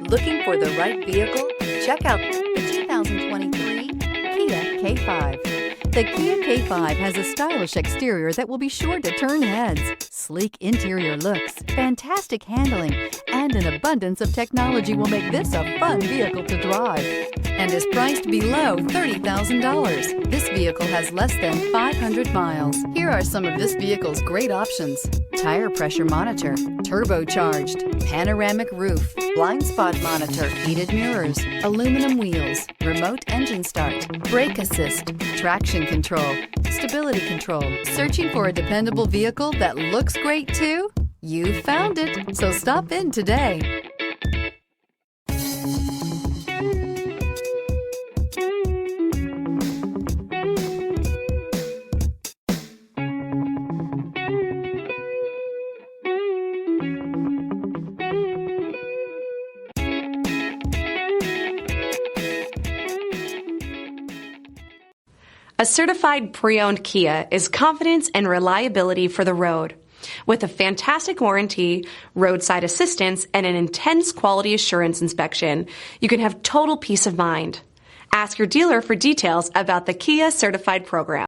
Looking for the right vehicle? Check out the 2023 Kia K5. The Kia K5 has a stylish exterior that will be sure to turn heads, sleek interior looks, fantastic handling, and an abundance of technology will make this a fun vehicle to drive, and is priced below $30,000. This vehicle has less than 500 miles. Here are some of this vehicle's great options: tire pressure monitor, turbocharged, panoramic roof, blind spot monitor, heated mirrors, aluminum wheels, remote engine start, brake assist, traction control, stability control. Searching for a dependable vehicle that looks great too? You found it, so stop in today. A certified pre-owned Kia is confidence and reliability for the road. With a fantastic warranty, roadside assistance, and an intense quality assurance inspection, you can have total peace of mind. Ask your dealer for details about the Kia Certified program.